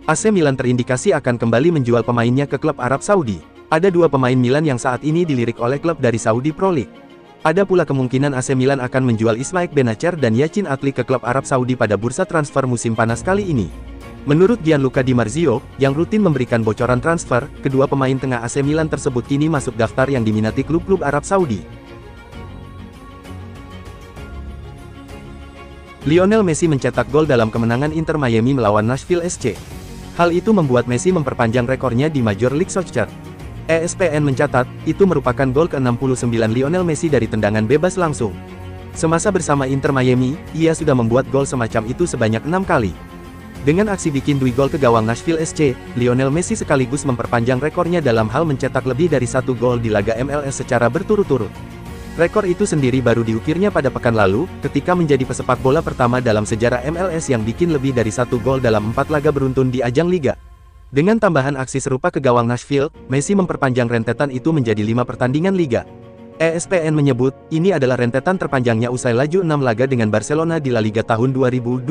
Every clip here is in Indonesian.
AC Milan terindikasi akan kembali menjual pemainnya ke klub Arab Saudi. Ada dua pemain Milan yang saat ini dilirik oleh klub dari Saudi Pro League. Ada pula kemungkinan AC Milan akan menjual Ismail Benacer dan Yacine Adli ke klub Arab Saudi pada bursa transfer musim panas kali ini. Menurut Gianluca Di Marzio, yang rutin memberikan bocoran transfer, kedua pemain tengah AC Milan tersebut kini masuk daftar yang diminati klub-klub Arab Saudi. Lionel Messi mencetak gol dalam kemenangan Inter Miami melawan Nashville SC. Hal itu membuat Messi memperpanjang rekornya di Major League Soccer. ESPN mencatat, itu merupakan gol ke-69 Lionel Messi dari tendangan bebas langsung. Semasa bersama Inter Miami, ia sudah membuat gol semacam itu sebanyak 6 kali. Dengan aksi bikin 2 gol ke gawang Nashville SC, Lionel Messi sekaligus memperpanjang rekornya dalam hal mencetak lebih dari 1 gol di laga MLS secara berturut-turut. Rekor itu sendiri baru diukirnya pada pekan lalu, ketika menjadi pesepak bola pertama dalam sejarah MLS yang bikin lebih dari 1 gol dalam 4 laga beruntun di ajang liga. Dengan tambahan aksi serupa ke gawang Nashville, Messi memperpanjang rentetan itu menjadi 5 pertandingan liga. ESPN menyebut, ini adalah rentetan terpanjangnya usai laju 6 laga dengan Barcelona di La Liga tahun 2012.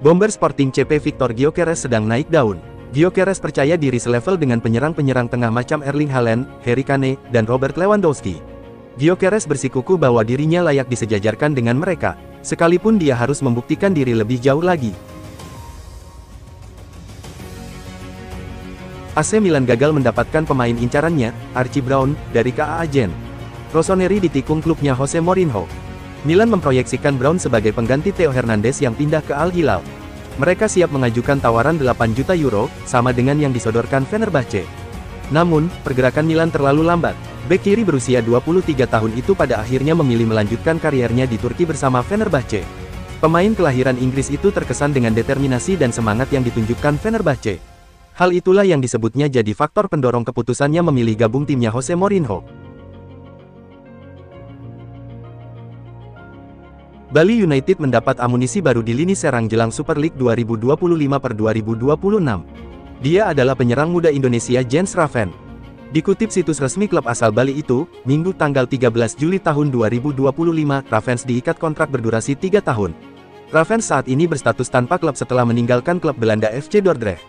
Bomber Sporting CP Victor Gyökeres sedang naik daun. Gyökeres percaya diri selevel dengan penyerang-penyerang tengah macam Erling Haaland, Harry Kane, dan Robert Lewandowski. Gyökeres bersikukuh bahwa dirinya layak disejajarkan dengan mereka, sekalipun dia harus membuktikan diri lebih jauh lagi. AC Milan gagal mendapatkan pemain incarannya, Archie Brown, dari KA Agen. Rossoneri ditikung klubnya Jose Mourinho. Milan memproyeksikan Brown sebagai pengganti Theo Hernandez yang pindah ke Al Hilal. Mereka siap mengajukan tawaran 8 juta euro, sama dengan yang disodorkan Fenerbahce. Namun, pergerakan Milan terlalu lambat. Bek kiri berusia 23 tahun itu pada akhirnya memilih melanjutkan kariernya di Turki bersama Fenerbahce. Pemain kelahiran Inggris itu terkesan dengan determinasi dan semangat yang ditunjukkan Fenerbahce. Hal itulah yang disebutnya jadi faktor pendorong keputusannya memilih gabung timnya Jose Mourinho. Bali United mendapat amunisi baru di lini serang jelang Super League 2025/2026. Dia adalah penyerang muda Indonesia Jens Raven. Dikutip situs resmi klub asal Bali itu, Minggu tanggal 13 Juli tahun 2025, Ravens diikat kontrak berdurasi 3 tahun. Ravens saat ini berstatus tanpa klub setelah meninggalkan klub Belanda FC Dordrecht.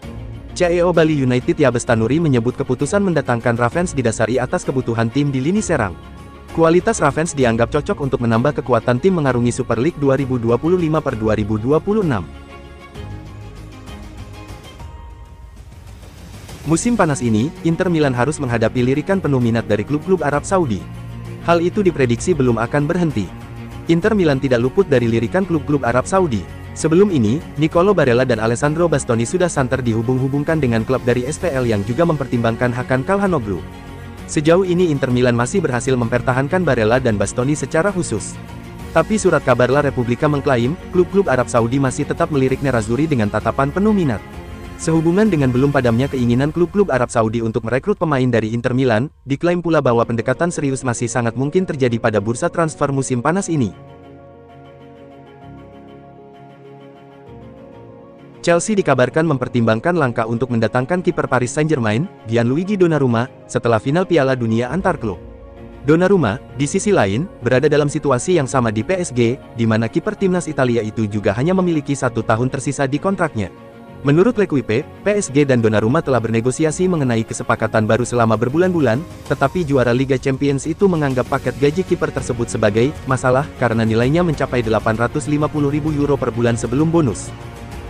CEO Bali United Yabes Tanuri menyebut keputusan mendatangkan Ravens didasari atas kebutuhan tim di lini serang. Kualitas Ravens dianggap cocok untuk menambah kekuatan tim mengarungi Super League 2025/2026. Musim panas ini, Inter Milan harus menghadapi lirikan penuh minat dari klub-klub Arab Saudi. Hal itu diprediksi belum akan berhenti. Inter Milan tidak luput dari lirikan klub-klub Arab Saudi. Sebelum ini, Nicolo Barella dan Alessandro Bastoni sudah santer dihubung-hubungkan dengan klub dari SPL yang juga mempertimbangkan Hakan Calhanoglu. Sejauh ini Inter Milan masih berhasil mempertahankan Barella dan Bastoni secara khusus. Tapi surat kabar La Repubblica mengklaim, klub-klub Arab Saudi masih tetap melirik Nerazzurri dengan tatapan penuh minat. Sehubungan dengan belum padamnya keinginan klub-klub Arab Saudi untuk merekrut pemain dari Inter Milan, diklaim pula bahwa pendekatan serius masih sangat mungkin terjadi pada bursa transfer musim panas ini. Chelsea dikabarkan mempertimbangkan langkah untuk mendatangkan kiper Paris Saint-Germain, Gianluigi Donnarumma, setelah final Piala Dunia antar klub. Donnarumma, di sisi lain, berada dalam situasi yang sama di PSG, di mana kiper timnas Italia itu juga hanya memiliki 1 tahun tersisa di kontraknya. Menurut L'Equipe, PSG dan Donnarumma telah bernegosiasi mengenai kesepakatan baru selama berbulan-bulan, tetapi juara Liga Champions itu menganggap paket gaji kiper tersebut sebagai masalah karena nilainya mencapai 850.000 euro per bulan sebelum bonus.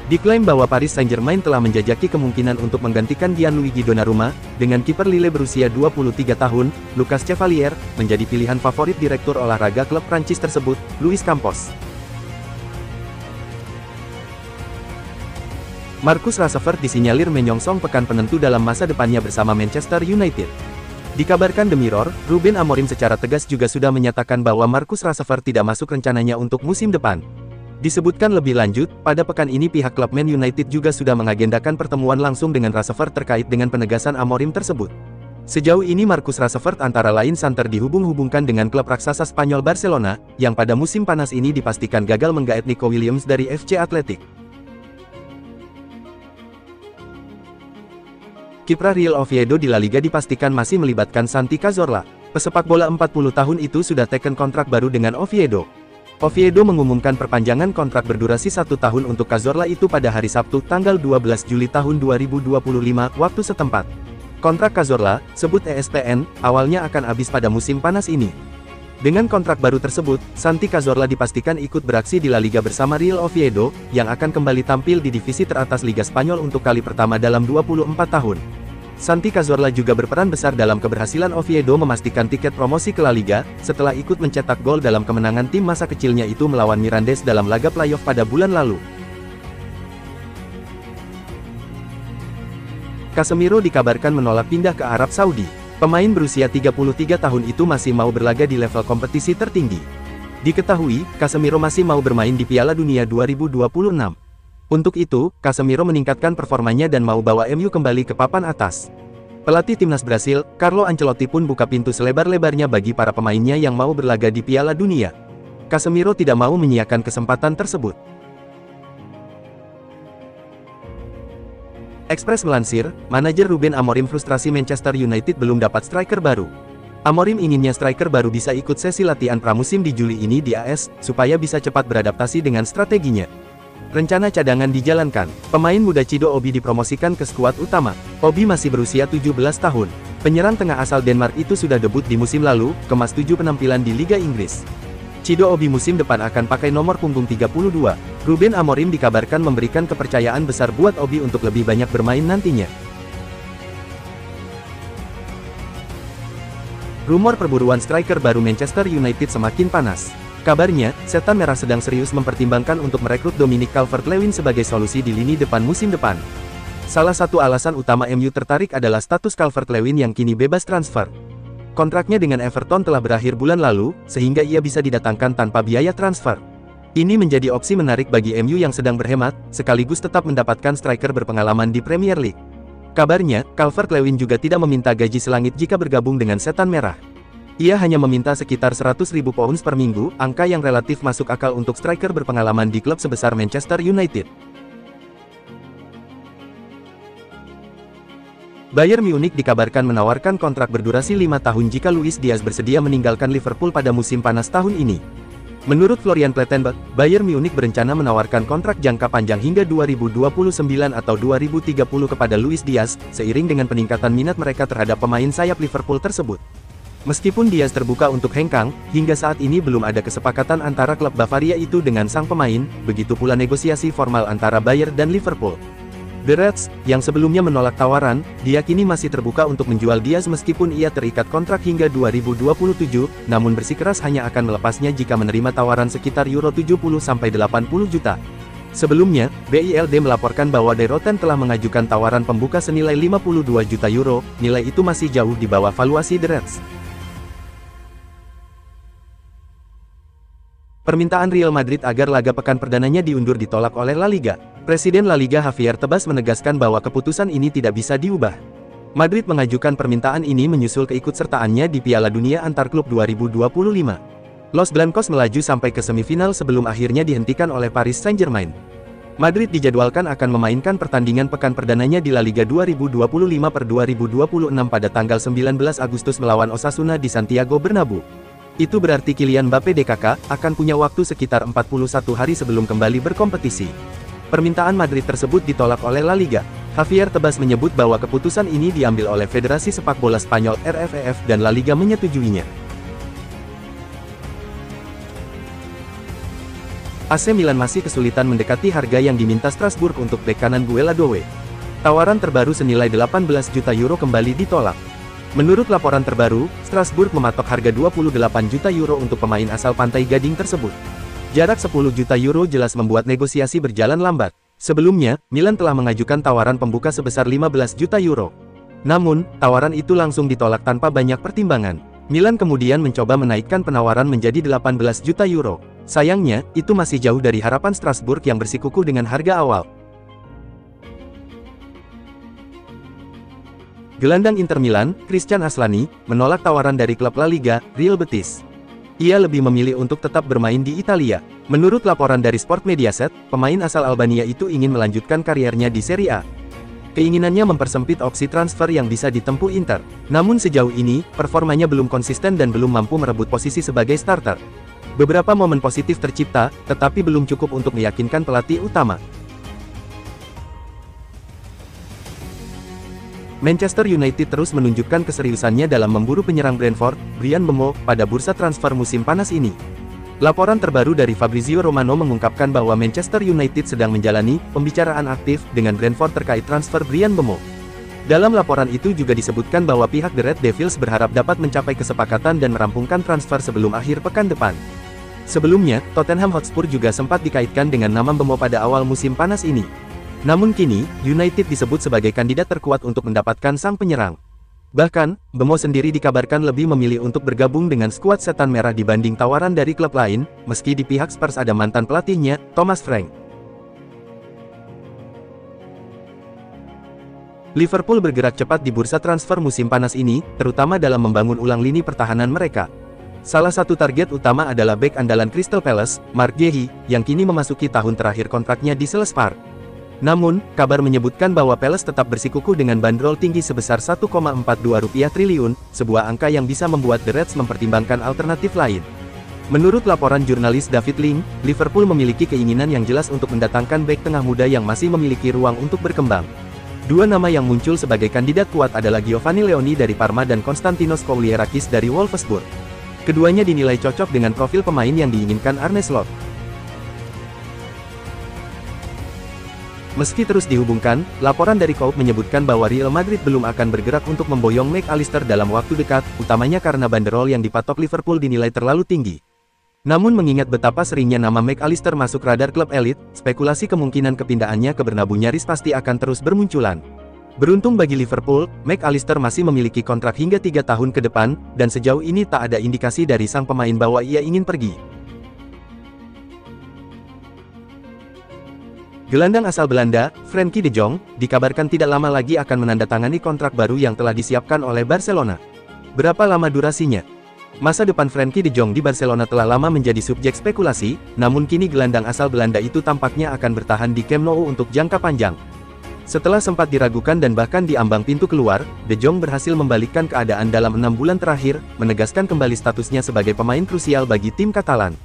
Diklaim bahwa Paris Saint-Germain telah menjajaki kemungkinan untuk menggantikan Gianluigi Donnarumma, dengan kiper Lille berusia 23 tahun, Lucas Chevalier, menjadi pilihan favorit direktur olahraga klub Prancis tersebut, Luis Campos. Marcus Rashford disinyalir menyongsong pekan penentu dalam masa depannya bersama Manchester United. Dikabarkan The Mirror, Ruben Amorim secara tegas juga sudah menyatakan bahwa Marcus Rashford tidak masuk rencananya untuk musim depan. Disebutkan lebih lanjut, pada pekan ini pihak klub Man United juga sudah mengagendakan pertemuan langsung dengan Rashford terkait dengan penegasan Amorim tersebut. Sejauh ini Marcus Rashford antara lain santer dihubung-hubungkan dengan klub raksasa Spanyol Barcelona, yang pada musim panas ini dipastikan gagal menggaet Nico Williams dari FC Athletic. Kiprah Real Oviedo di La Liga dipastikan masih melibatkan Santi Cazorla. Pesepak bola 40 tahun itu sudah teken kontrak baru dengan Oviedo. Oviedo mengumumkan perpanjangan kontrak berdurasi 1 tahun untuk Cazorla itu pada hari Sabtu, tanggal 12 Juli tahun 2025, waktu setempat. Kontrak Cazorla, sebut ESPN, awalnya akan habis pada musim panas ini. Dengan kontrak baru tersebut, Santi Cazorla dipastikan ikut beraksi di La Liga bersama Real Oviedo, yang akan kembali tampil di divisi teratas Liga Spanyol untuk kali pertama dalam 24 tahun. Santi Cazorla juga berperan besar dalam keberhasilan Oviedo memastikan tiket promosi ke La Liga, setelah ikut mencetak gol dalam kemenangan tim masa kecilnya itu melawan Mirandes dalam laga playoff pada bulan lalu. Casemiro dikabarkan menolak pindah ke Arab Saudi. Pemain berusia 33 tahun itu masih mau berlaga di level kompetisi tertinggi. Diketahui, Casemiro masih mau bermain di Piala Dunia 2026. Untuk itu, Casemiro meningkatkan performanya dan mau bawa MU kembali ke papan atas. Pelatih timnas Brasil, Carlo Ancelotti pun buka pintu selebar-lebarnya bagi para pemainnya yang mau berlaga di Piala Dunia. Casemiro tidak mau menyiapkan kesempatan tersebut. Express melansir, manajer Ruben Amorim frustrasi Manchester United belum dapat striker baru. Amorim inginnya striker baru bisa ikut sesi latihan pramusim di Juli ini di AS, supaya bisa cepat beradaptasi dengan strateginya. Rencana cadangan dijalankan. Pemain muda Chido Obi dipromosikan ke skuad utama. Obi masih berusia 17 tahun. Penyerang tengah asal Denmark itu sudah debut di musim lalu, kemas 7 penampilan di Liga Inggris. Chido Obi musim depan akan pakai nomor punggung 32. Ruben Amorim dikabarkan memberikan kepercayaan besar buat Obi untuk lebih banyak bermain nantinya. Rumor perburuan striker baru Manchester United semakin panas. Kabarnya, Setan Merah sedang serius mempertimbangkan untuk merekrut Dominic Calvert-Lewin sebagai solusi di lini depan musim depan. Salah satu alasan utama MU tertarik adalah status Calvert-Lewin yang kini bebas transfer. Kontraknya dengan Everton telah berakhir bulan lalu, sehingga ia bisa didatangkan tanpa biaya transfer. Ini menjadi opsi menarik bagi MU yang sedang berhemat, sekaligus tetap mendapatkan striker berpengalaman di Premier League. Kabarnya, Calvert-Lewin juga tidak meminta gaji selangit jika bergabung dengan Setan Merah. Ia hanya meminta sekitar 100.000 pounds per minggu, angka yang relatif masuk akal untuk striker berpengalaman di klub sebesar Manchester United. Bayern Munich dikabarkan menawarkan kontrak berdurasi 5 tahun jika Luis Diaz bersedia meninggalkan Liverpool pada musim panas tahun ini. Menurut Florian Plettenberg, Bayern Munich berencana menawarkan kontrak jangka panjang hingga 2029 atau 2030 kepada Luis Diaz, seiring dengan peningkatan minat mereka terhadap pemain sayap Liverpool tersebut. Meskipun Diaz terbuka untuk hengkang, hingga saat ini belum ada kesepakatan antara klub Bavaria itu dengan sang pemain, begitu pula negosiasi formal antara Bayern dan Liverpool. The Reds, yang sebelumnya menolak tawaran, diyakini masih terbuka untuk menjual Diaz meskipun ia terikat kontrak hingga 2027, namun bersikeras hanya akan melepasnya jika menerima tawaran sekitar Euro 70-80 juta. Sebelumnya, BILD melaporkan bahwa De Roten telah mengajukan tawaran pembuka senilai 52 juta euro, nilai itu masih jauh di bawah valuasi The Reds. Permintaan Real Madrid agar laga pekan perdananya diundur ditolak oleh La Liga. Presiden La Liga Javier Tebas menegaskan bahwa keputusan ini tidak bisa diubah. Madrid mengajukan permintaan ini menyusul keikutsertaannya di Piala Dunia Antar Klub 2025. Los Blancos melaju sampai ke semifinal sebelum akhirnya dihentikan oleh Paris Saint-Germain. Madrid dijadwalkan akan memainkan pertandingan pekan perdananya di La Liga 2025/2026 pada tanggal 19 Agustus melawan Osasuna di Santiago Bernabeu. Itu berarti Kylian Mbappe DKK akan punya waktu sekitar 41 hari sebelum kembali berkompetisi. Permintaan Madrid tersebut ditolak oleh La Liga. Javier Tebas menyebut bahwa keputusan ini diambil oleh Federasi Sepak Bola Spanyol RFEF dan La Liga menyetujuinya. AC Milan masih kesulitan mendekati harga yang diminta Strasbourg untuk bek kanan Gueladowe. Tawaran terbaru senilai 18 juta euro kembali ditolak. Menurut laporan terbaru, Strasbourg mematok harga 28 juta euro untuk pemain asal Pantai Gading tersebut. Jarak 10 juta euro jelas membuat negosiasi berjalan lambat. Sebelumnya, Milan telah mengajukan tawaran pembuka sebesar 15 juta euro. Namun, tawaran itu langsung ditolak tanpa banyak pertimbangan. Milan kemudian mencoba menaikkan penawaran menjadi 18 juta euro. Sayangnya, itu masih jauh dari harapan Strasbourg yang bersikukuh dengan harga awal. Gelandang Inter Milan, Christian Aslani, menolak tawaran dari klub La Liga, Real Betis. Ia lebih memilih untuk tetap bermain di Italia. Menurut laporan dari Sport Mediaset, pemain asal Albania itu ingin melanjutkan kariernya di Serie A. Keinginannya mempersempit opsi transfer yang bisa ditempuh Inter. Namun sejauh ini, performanya belum konsisten dan belum mampu merebut posisi sebagai starter. Beberapa momen positif tercipta, tetapi belum cukup untuk meyakinkan pelatih utama. Manchester United terus menunjukkan keseriusannya dalam memburu penyerang Brentford, Bryan Mbeumo, pada bursa transfer musim panas ini. Laporan terbaru dari Fabrizio Romano mengungkapkan bahwa Manchester United sedang menjalani pembicaraan aktif dengan Brentford terkait transfer Bryan Mbeumo. Dalam laporan itu juga disebutkan bahwa pihak The Red Devils berharap dapat mencapai kesepakatan dan merampungkan transfer sebelum akhir pekan depan. Sebelumnya, Tottenham Hotspur juga sempat dikaitkan dengan nama Mbeumo pada awal musim panas ini. Namun kini, United disebut sebagai kandidat terkuat untuk mendapatkan sang penyerang. Bahkan, Mbeumo sendiri dikabarkan lebih memilih untuk bergabung dengan skuad Setan Merah dibanding tawaran dari klub lain, meski di pihak Spurs ada mantan pelatihnya, Thomas Frank. Liverpool bergerak cepat di bursa transfer musim panas ini, terutama dalam membangun ulang lini pertahanan mereka. Salah satu target utama adalah bek andalan Crystal Palace, Mark Guehi, yang kini memasuki tahun terakhir kontraknya di Selhurst Park. Namun, kabar menyebutkan bahwa Palace tetap bersikukuh dengan bandrol tinggi sebesar Rp1,42 triliun, sebuah angka yang bisa membuat The Reds mempertimbangkan alternatif lain. Menurut laporan jurnalis David Link, Liverpool memiliki keinginan yang jelas untuk mendatangkan bek tengah muda yang masih memiliki ruang untuk berkembang. Dua nama yang muncul sebagai kandidat kuat adalah Giovanni Leoni dari Parma dan Konstantinos Kouliarakis dari Wolfsburg. Keduanya dinilai cocok dengan profil pemain yang diinginkan Arne Slot. Meski terus dihubungkan, laporan dari Coop menyebutkan bahwa Real Madrid belum akan bergerak untuk memboyong McAllister dalam waktu dekat, utamanya karena banderol yang dipatok Liverpool dinilai terlalu tinggi. Namun mengingat betapa seringnya nama McAllister masuk radar klub elit, spekulasi kemungkinan kepindahannya ke Bernabeu nyaris pasti akan terus bermunculan. Beruntung bagi Liverpool, McAllister masih memiliki kontrak hingga 3 tahun ke depan, dan sejauh ini tak ada indikasi dari sang pemain bahwa ia ingin pergi. Gelandang asal Belanda, Frenkie de Jong, dikabarkan tidak lama lagi akan menandatangani kontrak baru yang telah disiapkan oleh Barcelona. Berapa lama durasinya? Masa depan Frenkie de Jong di Barcelona telah lama menjadi subjek spekulasi, namun kini gelandang asal Belanda itu tampaknya akan bertahan di Camp Nou untuk jangka panjang. Setelah sempat diragukan dan bahkan diambang pintu keluar, De Jong berhasil membalikkan keadaan dalam 6 bulan terakhir, menegaskan kembali statusnya sebagai pemain krusial bagi tim Katalan.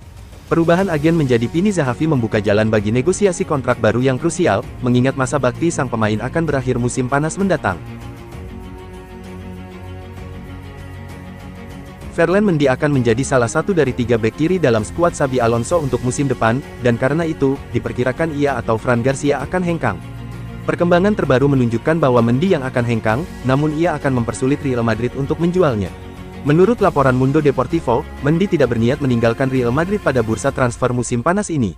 Perubahan agen menjadi Pini Zahavi membuka jalan bagi negosiasi kontrak baru yang krusial, mengingat masa bakti sang pemain akan berakhir musim panas mendatang. Ferland Mendy akan menjadi salah satu dari 3 bek kiri dalam skuad Xabi Alonso untuk musim depan, dan karena itu, diperkirakan ia atau Fran Garcia akan hengkang. Perkembangan terbaru menunjukkan bahwa Mendy yang akan hengkang, namun ia akan mempersulit Real Madrid untuk menjualnya. Menurut laporan Mundo Deportivo, Mendy tidak berniat meninggalkan Real Madrid pada bursa transfer musim panas ini.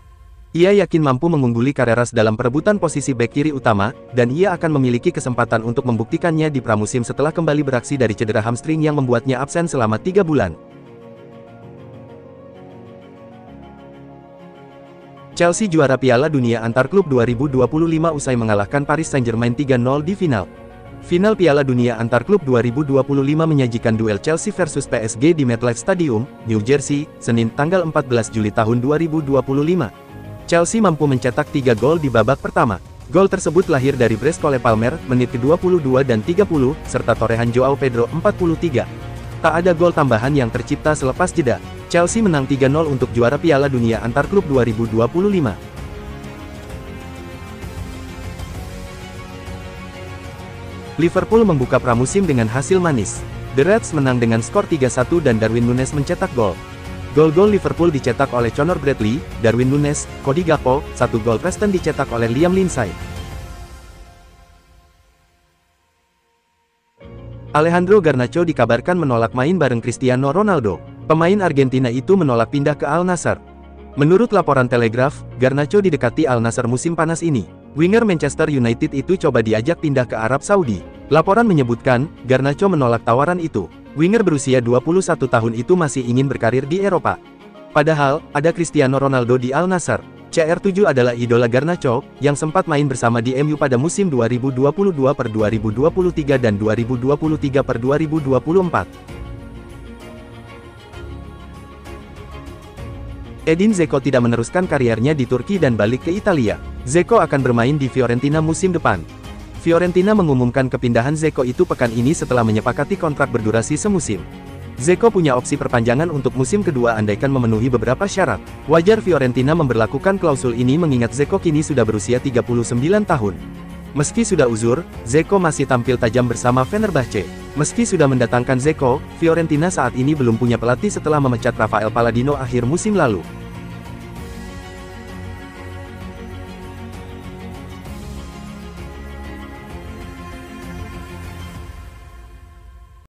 Ia yakin mampu mengungguli Carreras dalam perebutan posisi bek kiri utama, dan ia akan memiliki kesempatan untuk membuktikannya di pramusim setelah kembali beraksi dari cedera hamstring yang membuatnya absen selama 3 bulan. Chelsea juara Piala Dunia Antar Klub 2025 usai mengalahkan Paris Saint-Germain 3-0 di final. Final Piala Dunia Antar Klub 2025 menyajikan duel Chelsea versus PSG di MetLife Stadium, New Jersey, Senin tanggal 14 Juli tahun 2025. Chelsea mampu mencetak 3 gol di babak pertama. Gol tersebut lahir dari brace Cole Palmer, menit ke-22 dan 30, serta torehan Joao Pedro 43. Tak ada gol tambahan yang tercipta selepas jeda. Chelsea menang 3-0 untuk juara Piala Dunia Antar Klub 2025. Liverpool membuka pramusim dengan hasil manis. The Reds menang dengan skor 3-1 dan Darwin Núñez mencetak gol. Gol-gol Liverpool dicetak oleh Conor Bradley, Darwin Núñez, Cody Gakpo, 1 gol Preston dicetak oleh Liam Lindsay. Alejandro Garnacho dikabarkan menolak main bareng Cristiano Ronaldo. Pemain Argentina itu menolak pindah ke Al Nassr. Menurut laporan Telegraph, Garnacho didekati Al Nassr musim panas ini. Winger Manchester United itu coba diajak pindah ke Arab Saudi. Laporan menyebutkan, Garnacho menolak tawaran itu. Winger berusia 21 tahun itu masih ingin berkarir di Eropa. Padahal, ada Cristiano Ronaldo di Al Nassr. CR7 adalah idola Garnacho, yang sempat main bersama di MU pada musim 2022-2023 dan 2023-2024. Edin Dzeko tidak meneruskan kariernya di Turki dan balik ke Italia. Dzeko akan bermain di Fiorentina musim depan. Fiorentina mengumumkan kepindahan Dzeko itu pekan ini setelah menyepakati kontrak berdurasi semusim. Dzeko punya opsi perpanjangan untuk musim kedua andaikan memenuhi beberapa syarat. Wajar Fiorentina memberlakukan klausul ini mengingat Dzeko kini sudah berusia 39 tahun. Meski sudah uzur, Dzeko masih tampil tajam bersama Fenerbahce. Meski sudah mendatangkan Dzeko, Fiorentina saat ini belum punya pelatih setelah memecat Rafael Palladino akhir musim lalu.